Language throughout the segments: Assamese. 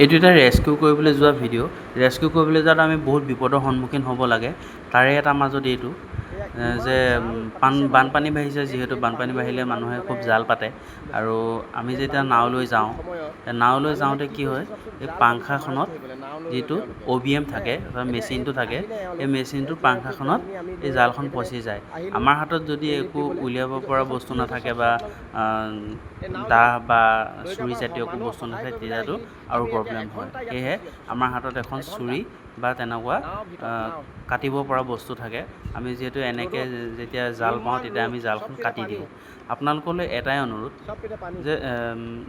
এইটো এটা ৰেস্কিউ কৰিবলৈ যোৱা ভিডিঅ'। ৰেস্কিউ কৰিবলৈ যাওঁতে আমি বহুত বিপদৰ সন্মুখীন হ'ব লাগে। তাৰে এটা মাজত এইটো যে বানপানী বাঢ়িছে, যিহেতু বানপানী বাঢ়িলে মানুহে খুব জাল পাতে। আৰু আমি যেতিয়া নাওলৈ যাওঁতে কি হয়, এই পাংখাখনত যিটো OBM থাকে, মেচিনটো থাকে, এই মেচিনটোৰ পাংখাখনত এই জালখন ফচি যায়। আমাৰ হাতত যদি একো উলিয়াব পৰা বস্তু নাথাকে বা দা বা চুৰি জাতীয় একো বস্তু নাথাকে, তেতিয়াতো আৰু প্ৰব্লেম হয়। সেয়েহে আমাৰ হাতত এখন চুৰি বা তেনেকুৱা কাটিব পৰা বস্তু থাকে। আমি যিহেতু এনেকৈ যেতিয়া জাল পাওঁ, তেতিয়া আমি জালখন কাটি দিওঁ। আপোনালোকলৈ এটাই অনুৰোধ যে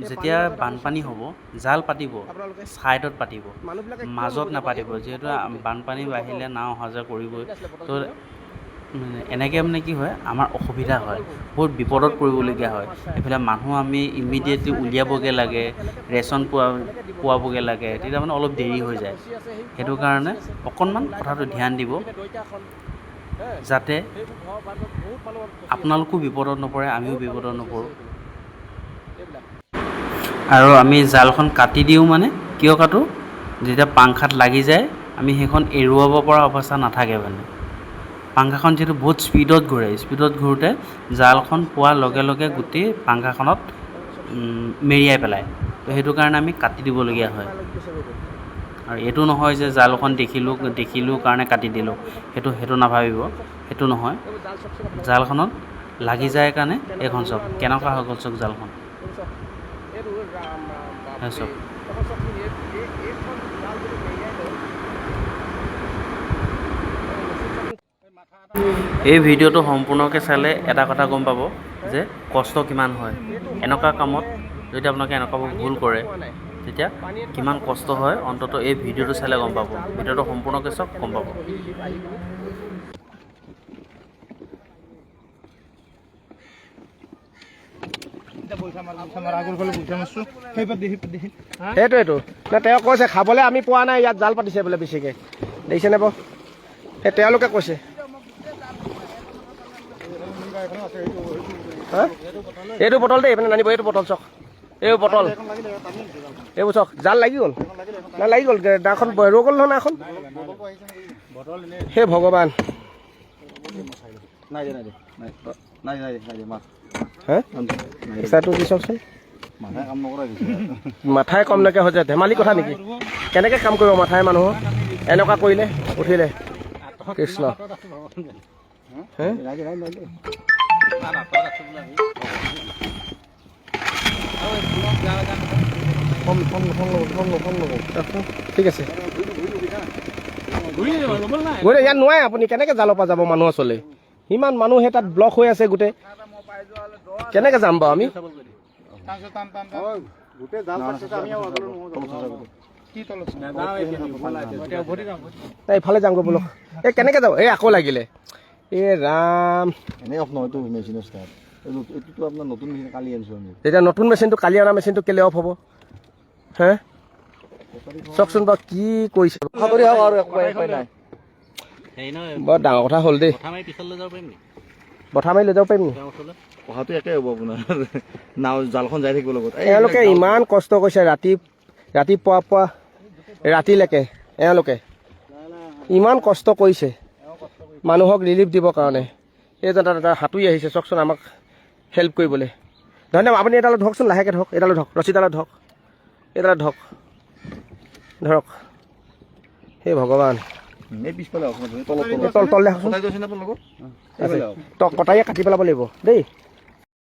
যেতিয়া বানপানী হ'ব, জাল পাতিব, ছাইডত পাতিব, মাজত নাপাতিব। যিহেতু বানপানী বাঢ়িলে নাও অহা যোৱা কৰিবই, তো এনেকৈ মানে কি হয়, আমাৰ অসুবিধা হয়, বহুত বিপদত পৰিবলগীয়া হয়। এইফালে মানুহ আমি ইমিডিয়েটলি উলিয়াবগৈ লাগে, ৰেচন পোৱাবগৈ লাগে, তেতিয়া মানে অলপ দেৰি হৈ যায়। সেইটো কাৰণে অকণমান কথাটো ধ্যান দিব, যাতে আপোনালোকো বিপদত নপৰে, আমিও বিপদত নপৰোঁ। আৰু আমি জালখন কাটি দিওঁ মানে কিয় কাটো, যেতিয়া পাংখাত লাগি যায় আমি সেইখন এৰুৱাব পৰা অৱস্থা নাথাকে। মানে পাংখাখন যিহেতু বহুত স্পীডত ঘূৰোঁতে জালখন পোৱাৰ লগে লগে গোটেই পাংখাখনত মেৰিয়াই পেলায়। তো সেইটো কাৰণে আমি কাটি দিবলগীয়া হয়। আৰু এইটো নহয় যে জালখন দেখিলোঁ কাৰণে কাটি দিলোঁ, সেইটো নাভাবিব। সেইটো নহয়, জালখনত লাগি যায় কাৰণে এইখন চাওক কেনেকুৱা হৈ গ'ল, চাওক জালখন চাওক। এই ভিডিঅ'টো সম্পূৰ্ণকৈ চালে এটা কথা গম পাব যে কষ্ট কিমান হয়। এনেকুৱা কামত যদি আপোনালোকে এনেকুৱাবোৰ ভুল কৰে, তেতিয়া কিমান কষ্ট হয়, অন্ততঃ এই ভিডিঅ'টো চালে গম পাব। ভিডিঅ'টো সম্পূৰ্ণকৈ চাওক, গম পাব। সেইটোৱেতো তেওঁ কৈছে খাবলৈ আমি পোৱা নাই, ইয়াত জাল পাতিছে বোলে বেছিকে, দেখিছেনে বাৰু? সেই তেওঁলোকে কৈছে। এইটো বটল দেই, মানে নানিব, এইটো বটল চাওক, এই বটল, এইবোৰ চাওক, জাল লাগি গ'ল, লাগি গ'ল, নাওখন ৰৈ গ'ল নহয় নাওখন। হে ভগৱান, দি চাওকচোন, মাথাই কম নাইকিয়া হৈ যায়, ধেমালি কথা নেকি? কেনেকৈ কাম কৰিব মাথাই মানুহৰ এনেকুৱা কৰিলে উঠিলে। কৃষ্ণ, ঠিক আছে, ইয়াত নোৱাৰে আপুনি, কেনেকৈ জালৰ পৰা যাব মানুহ ওচৰলৈ? ইমান মানুহ সেই তাত ব্লক হৈ আছে গোটেই, কেনেকৈ যাম বাৰু আমি? ইফালে যামগৈ বলক। এই কেনেকৈ যাব? এই আকৌ লাগিলে, এই ৰাম। এতিয়া নতুন মেচিনটো, কালি অনা মেচিনটো কেলে অফ হ'ব? হে চাওকচোন বাৰু কি কৰিছে। বৰ ডাঙৰ কথা হ'ল দেই। বঠা মাৰি লৈ যাব পাৰিম নি? কথাটো একেই হ'ব আপোনাৰ, নাও জালখন যাই থাকিব লগত। এওঁলোকে ইমান কষ্ট কৰিছে, ৰাতিপুৱা ৰাতিলৈকে এওঁলোকে ইমান কষ্ট কৰিছে মানুহক ৰিলিফ দিবৰ কাৰণে। এইজন দাদা সাঁতুৰি আহিছে চাওকচোন আমাক হেল্প কৰিবলৈ। ধন্যবাদ। আপুনি এডালত ধৰকচোন, লাহেকৈ ধৰক, এডালত ধৰক, ৰছীডালত ধৰক, এইডালত ধৰক, ধৰক। সেই ভগৱান, তল দেখোন, কটাৰীয়ে কাটি পেলাব লাগিব দেই।